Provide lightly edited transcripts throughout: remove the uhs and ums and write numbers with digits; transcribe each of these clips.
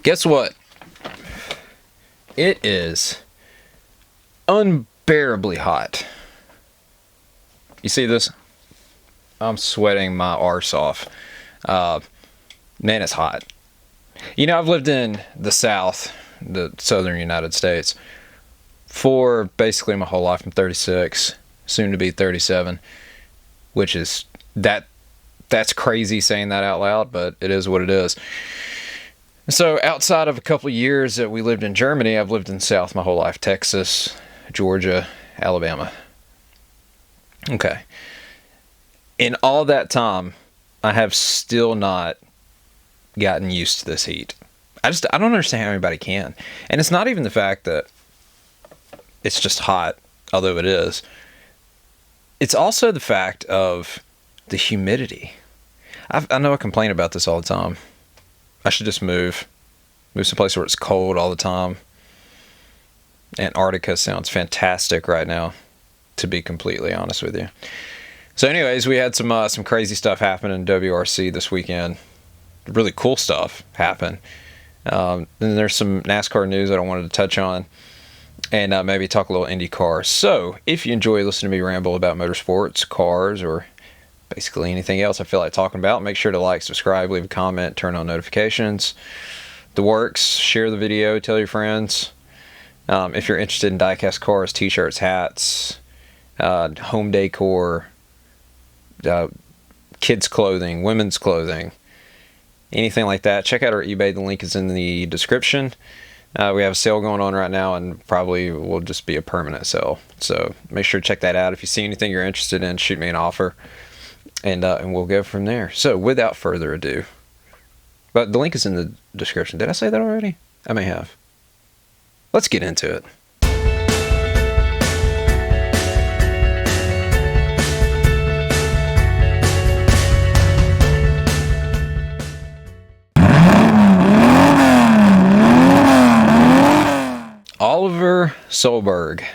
Guess what? It is unbearably hot. You see this? I'm sweating my arse off. Man, it's hot. You know, I've lived in the South, the southern United States, for basically my whole life. I'm 36, soon to be 37, which is, that's crazy saying that out loud, but it is what it is. So outside of a couple of years that we lived in Germany, I've lived in the South my whole life. Texas, Georgia, Alabama. Okay. In all that time, I have still not gotten used to this heat. I don't understand how anybody can. And it's not even the fact that it's just hot, although it is. It's also the fact of the humidity. I know I complain about this all the time. I should just move someplace where it's cold all the time. Antarctica sounds fantastic right now, to be completely honest with you. So anyways, we had some crazy stuff happen in WRC this weekend. Really cool stuff happen. Then there's some NASCAR news that I wanted to touch on, and maybe talk a little Indycar. So if you enjoy listening to me ramble about motorsports, cars, or basically anything else I feel like talking about, make sure to like, subscribe, leave a comment, turn on notifications. The works. Share the video, tell your friends. If you're interested in diecast cars, t-shirts, hats, home decor, kids clothing, women's clothing, anything like that, check out our eBay. The link is in the description. We have a sale going on right now, and probably will just be a permanent sale. So make sure to check that out. If you see anything you're interested in, shoot me an offer, and we'll go from there. So without further ado, but the link is in the description. Did I say that already? I may have. Let's get into it. Oliver Solberg.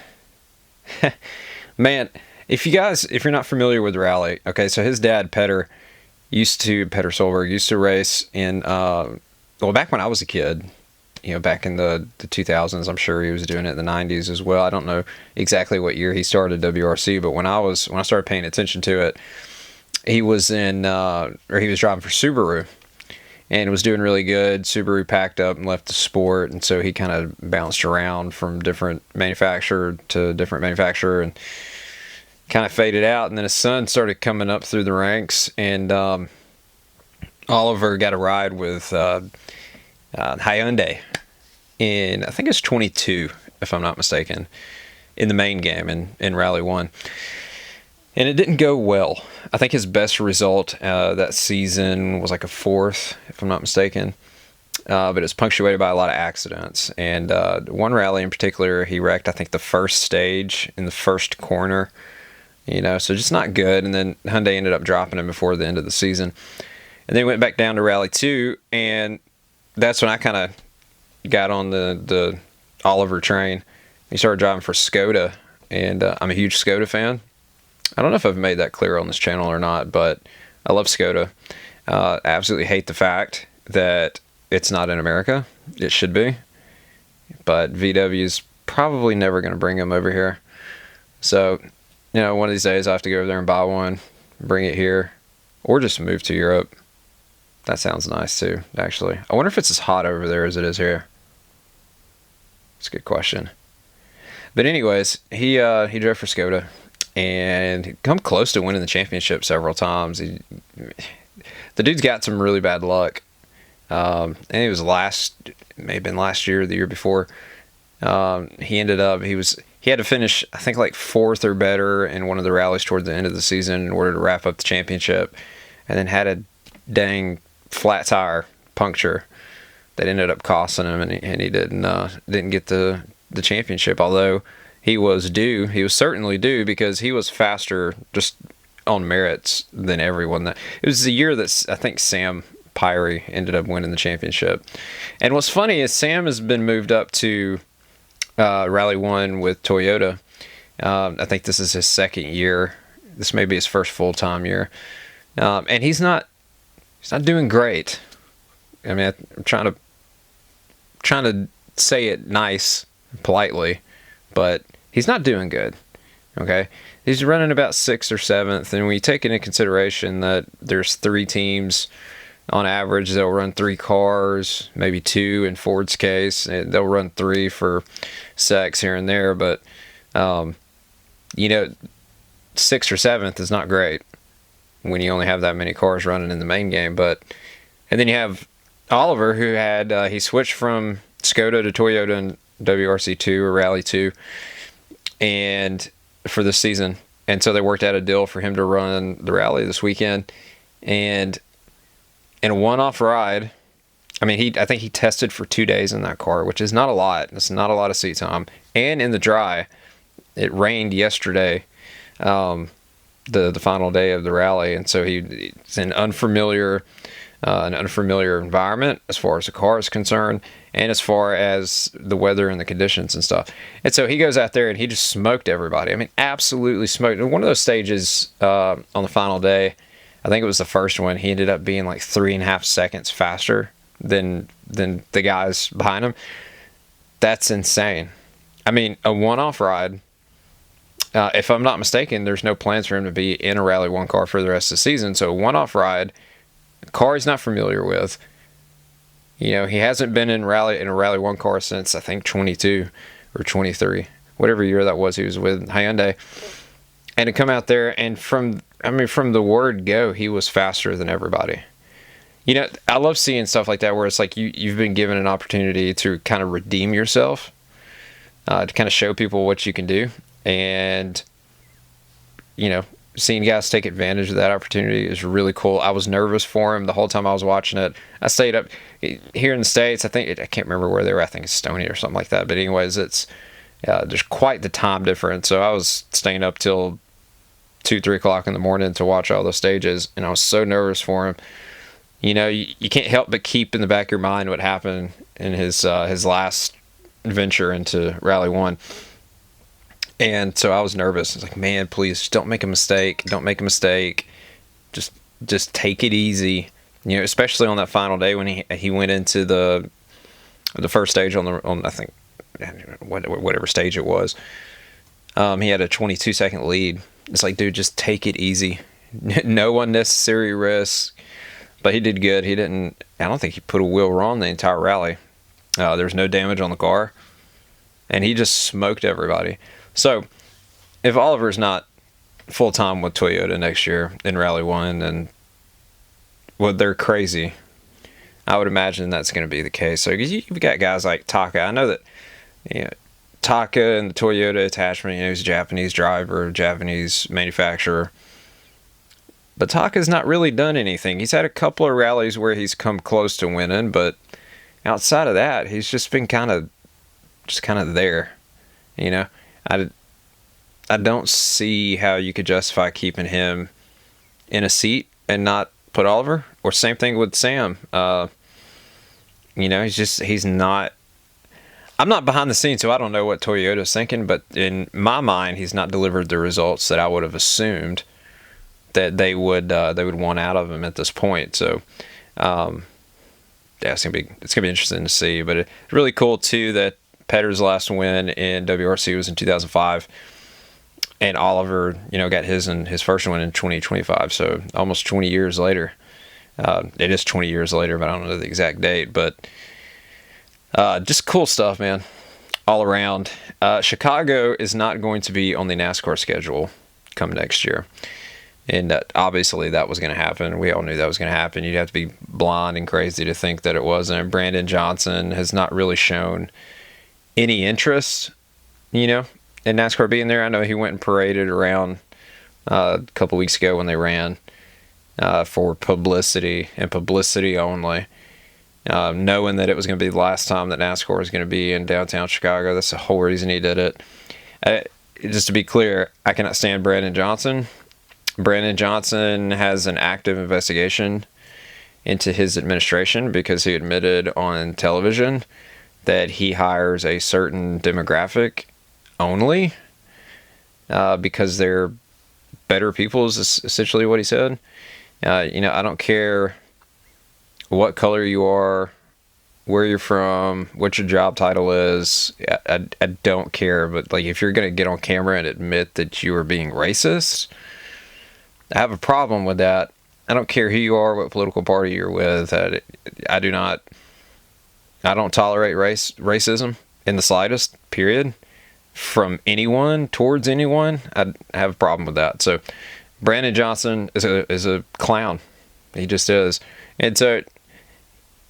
Man, if you're not familiar with rally, okay, so his dad, Petter Solberg, used to race in, back when I was a kid, back in the 2000s. I'm sure he was doing it in the 90s as well. I don't know exactly what year he started WRC, but when I started paying attention to it, he was he was driving for Subaru, and was doing really good. Subaru packed up and left the sport, and so he kind of bounced around from different manufacturer to different manufacturer and kind of faded out. And then his son started coming up through the ranks, and Oliver got a ride with Hyundai in, I think it's 22, if I'm not mistaken, in the main game in Rally 1. And it didn't go well. I think his best result that season was like a 4th, if I'm not mistaken. But it was punctuated by a lot of accidents. And one rally in particular, he wrecked, I think, the first stage in the first corner. So just not good. And then Hyundai ended up dropping him before the end of the season. And then he went back down to Rally 2, and that's when I kind of got on the Oliver train. He started driving for Skoda, and I'm a huge Skoda fan. I don't know if I've made that clear on this channel or not, but I love Skoda. I absolutely hate the fact that it's not in America. It should be. But VW is probably never going to bring them over here. So, one of these days I have to go over there and buy one, bring it here, or just move to Europe. That sounds nice too, actually. I wonder if it's as hot over there as it is here. That's a good question. But anyways, he drove for Skoda, and he'd come close to winning the championship several times. The dude's got some really bad luck. And it was may have been last year or the year before. He ended up, he had to finish, I think, like 4th or better in one of the rallies toward the end of the season in order to wrap up the championship, and then had a dang flat tire puncture that ended up costing him, and he didn't get the championship, although he was due. He was certainly due, because he was faster just on merits than everyone. It was the year that I think Sam Pyrie ended up winning the championship. And what's funny is Sam has been moved up to Rally 1 with Toyota. I think this is his 2nd year. This may be his first full-time year. And he's not doing great. I mean, I'm trying to trying to say it nice, politely, but he's not doing good. Okay, he's running about 6th or 7th, and when you take into consideration that there's 3 teams on average, they'll run 3 cars, maybe 2 in Ford's case, and they'll run 3 for Sex here and there, but 6th or 7th is not great when you only have that many cars running in the main game. And then you have Oliver, who had he switched from Skoda to Toyota in WRC2 or Rally 2, and for this season, and so they worked out a deal for him to run the rally this weekend. And in a one-off ride, I mean, I think he tested for 2 days in that car, which is not a lot. It's not a lot of seat time. And in the dry, it rained yesterday, the final day of the rally, and so it's an unfamiliar environment as far as the car is concerned, and as far as the weather and the conditions and stuff. And so he goes out there and he just smoked everybody. I mean, absolutely smoked. And one of those stages on the final day, I think it was the first one, he ended up being like 3.5 seconds faster than the guys behind him. That's insane. I mean, a one-off ride. If I'm not mistaken, there's no plans for him to be in a Rally 1 car for the rest of the season. So a one-off ride, a car he's not familiar with. He hasn't been in a Rally 1 car since I think 22 or 23, whatever year that was. He was with Hyundai, and to come out there and from the word go, he was faster than everybody. I love seeing stuff like that where it's like you've been given an opportunity to kind of redeem yourself, to kind of show people what you can do. And, seeing guys take advantage of that opportunity is really cool. I was nervous for him the whole time I was watching it. I stayed up here in the States. I can't remember where they were. I think it's Estonia or something like that. But anyways, there's quite the time difference. So I was staying up till 2-3 o'clock in the morning to watch all those stages. And I was so nervous for him. You can't help but keep in the back of your mind what happened in his last venture into Rally 1. And so I was nervous. I was like, man, please just don't make a mistake. Don't make a mistake. Just take it easy. Especially on that final day when he went into the first stage on I think whatever stage it was. He had a 22-second lead. It's like, dude, just take it easy. No unnecessary risk. But he did good. I don't think he put a wheel wrong the entire rally. There was no damage on the car. And he just smoked everybody. So, if Oliver's not full-time with Toyota next year in Rally 1, then they're crazy. I would imagine that's going to be the case. So, you've got guys like Taka. I know that Taka and the Toyota attachment, he's a Japanese driver, Japanese manufacturer. But Taka's not really done anything. He's had a couple of rallies where he's come close to winning, but outside of that, he's just been kind of there. I don't see how you could justify keeping him in a seat and not put Oliver. Or same thing with Sam. He's not. I'm not behind the scenes, so I don't know what Toyota's thinking. But in my mind, he's not delivered the results that I would have assumed that they would want out of him at this point. So, it's gonna be interesting to see. But it's really cool too that Petter's last win in WRC was in 2005, and Oliver, got his first one in 2025. So almost 20 years later. It is 20 years later, but I don't know the exact date. But just cool stuff, man, all around. Chicago is not going to be on the NASCAR schedule come next year. And obviously that was going to happen. We all knew that was going to happen. You'd have to be blind and crazy to think that it wasn't. Brandon Johnson has not really shown any interest, in NASCAR being there. I know he went and paraded around a couple weeks ago when they ran for publicity and publicity only, knowing that it was going to be the last time that NASCAR was going to be in downtown Chicago. That's the whole reason he did it. Just to be clear, I cannot stand Brandon Johnson. Brandon Johnson has an active investigation into his administration because he admitted on television that he hires a certain demographic only because they're better people, is essentially what he said. I don't care what color you are, where you're from, what your job title is. I don't care, but like if you're gonna get on camera and admit that you are being racist, I have a problem with that. I don't care who you are, what political party you're with. I don't tolerate racism in the slightest. Period. From anyone towards anyone, I have a problem with that. So Brandon Johnson is a clown. He just is. And so,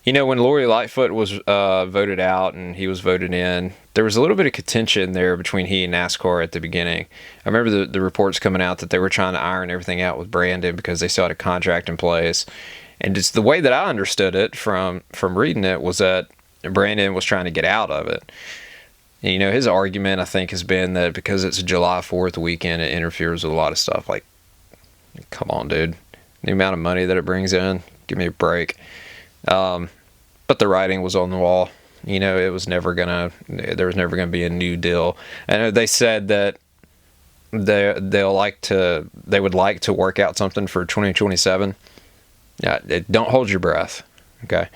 when Lori Lightfoot was voted out and he was voted in, there was a little bit of contention there between he and NASCAR at the beginning. I remember the reports coming out that they were trying to iron everything out with Brandon because they still had a contract in place. And just the way that I understood it from reading it was that Brandon was trying to get out of it. And, his argument, I think, has been that because it's July 4th weekend, it interferes with a lot of stuff. Like, come on, dude. The amount of money that it brings in, give me a break. But the writing was on the wall. It was there was never gonna be a new deal. And they said that they would like to work out something for 2027. Yeah, don't hold your breath. Okay.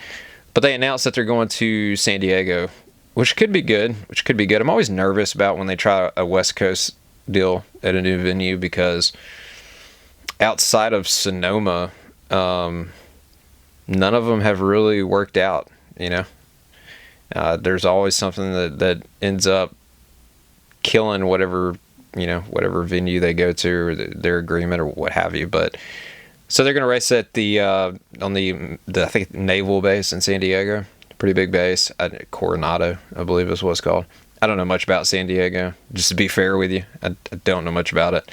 But they announced that they're going to San Diego, which could be good. I'm always nervous about when they try a West Coast deal at a new venue because outside of Sonoma, none of them have really worked out. There's always something that ends up killing whatever venue they go to or their agreement or what have you. But so they're going to race at the on the I think naval base in San Diego, pretty big base. Coronado, I believe is what it's called. I don't know much about San Diego. Just to be fair with you, I don't know much about it.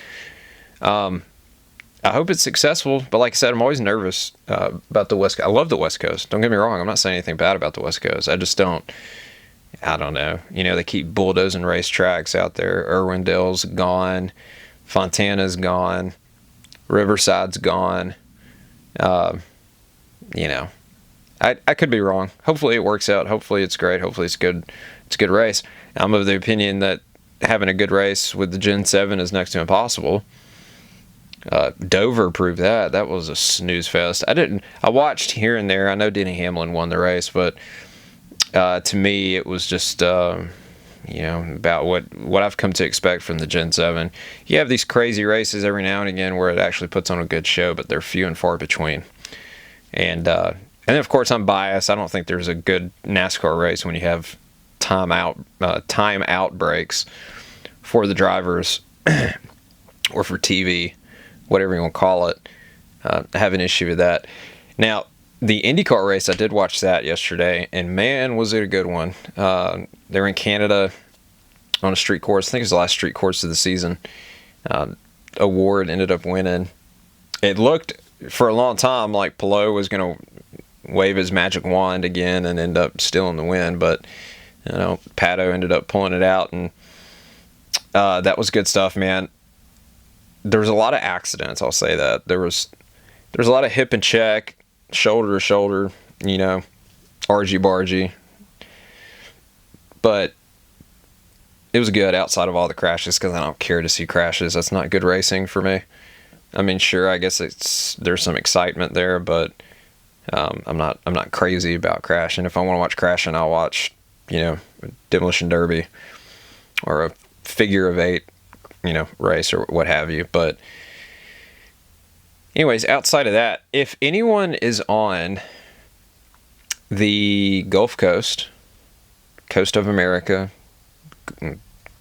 I hope it's successful, but like I said, I'm always nervous about the West Coast. I love the West Coast. Don't get me wrong. I'm not saying anything bad about the West Coast. I just don't. I don't know. They keep bulldozing racetracks out there. Irwindale's gone. Fontana's gone. Riverside's gone. I could be wrong. Hopefully it works out. Hopefully it's great. Hopefully it's good. It's a good race. I'm of the opinion that having a good race with the Gen 7 is next to impossible. Dover proved that. That was a snooze fest. I watched here and there. I know Denny Hamlin won the race, but to me it was just about what I've come to expect from the Gen 7. You have these crazy races every now and again where it actually puts on a good show, but they're few and far between. And of course I'm biased. I don't think there's a good NASCAR race when you have time out breaks for the drivers or for TV, whatever you want to call it. I have an issue with that. Now, the Indycar race, I did watch that yesterday, and man, was it a good one. They were in Canada on a street course. I think it was the last street course of the season. Award ended up winning. It looked for a long time like Palou was going to wave his magic wand again and end up stealing the win, but Pato ended up pulling it out, and that was good stuff, man. There was a lot of accidents, I'll say that. There was a lot of hip and check, shoulder to shoulder, argy-bargy. But it was good outside of all the crashes because I don't care to see crashes. That's not good racing for me. I mean, sure, I guess there's some excitement there, but I'm not crazy about crashing. If I want to watch crashing, I'll watch, a demolition derby or a figure of eight, race or what have you. But anyways, outside of that, if anyone is on the Gulf Coast, coast of America,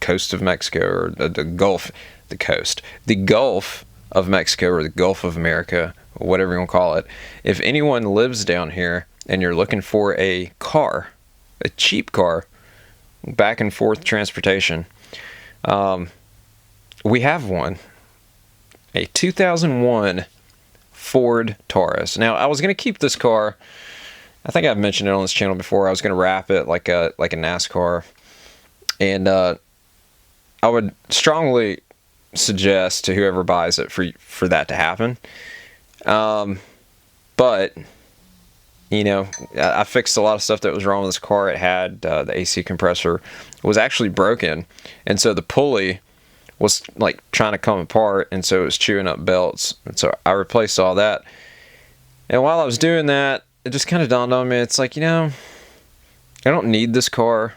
coast of Mexico, or the Gulf of Mexico, or the Gulf of America, or whatever you want to call it, if anyone lives down here and you're looking for a car, a cheap car, back and forth transportation, we have one. A 2001 Ford Taurus. Now, I was going to keep this car. I think I've mentioned it on this channel before. I was going to wrap it like a NASCAR. And I would strongly suggest to whoever buys it for that to happen. But, I fixed a lot of stuff that was wrong with this car. It had the AC compressor was actually broken. And so the pulley was like trying to come apart, and so it was chewing up belts. And so I replaced all that. And while I was doing that, it just kind of dawned on me, it's like, I don't need this car.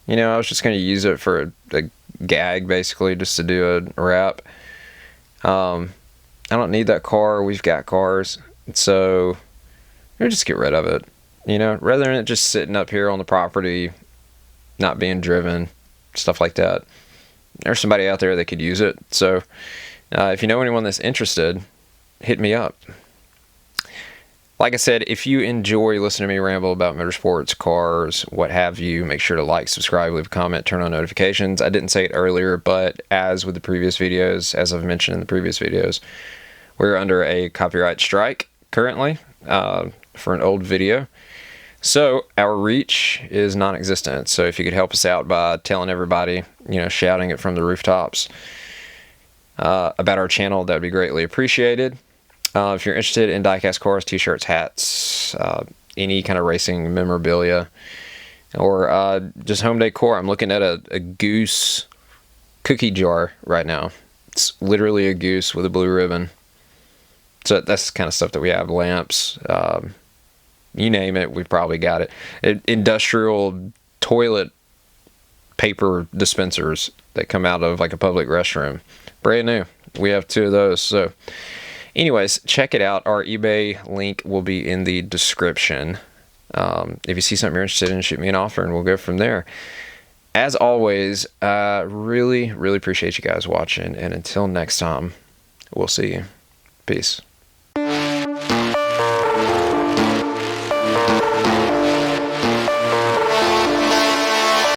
You know, I was just going to use it for a gag, basically, just to do a wrap. I don't need that car. We've got cars. So, we'll just get rid of it. You know, rather than it just sitting up here on the property, not being driven, stuff like that. There's somebody out there that could use it. So, if you know anyone that's interested, hit me up. Like I said, if you enjoy listening to me ramble about motorsports, cars, what have you, make sure to like, subscribe, leave a comment, turn on notifications. I didn't say it earlier, but as with the previous videos, as I've mentioned in the previous videos, we're under a copyright strike currently for an old video. So our reach is non-existent. So if you could help us out by telling everybody, you know, shouting it from the rooftops about our channel, that would be greatly appreciated. If you're interested in diecast cars, t-shirts, hats, any kind of racing memorabilia, or just home decor, I'm looking at a goose cookie jar right now. It's literally a goose with a blue ribbon. So that's the kind of stuff that we have. Lamps, you name it, we've probably got it. Industrial toilet paper dispensers that come out of like a public restroom. Brand new. We have 2 of those. So anyways, check it out. Our eBay link will be in the description. If you see something you're interested in, shoot me an offer and we'll go from there. As always, really, really appreciate you guys watching. And until next time, we'll see you. Peace.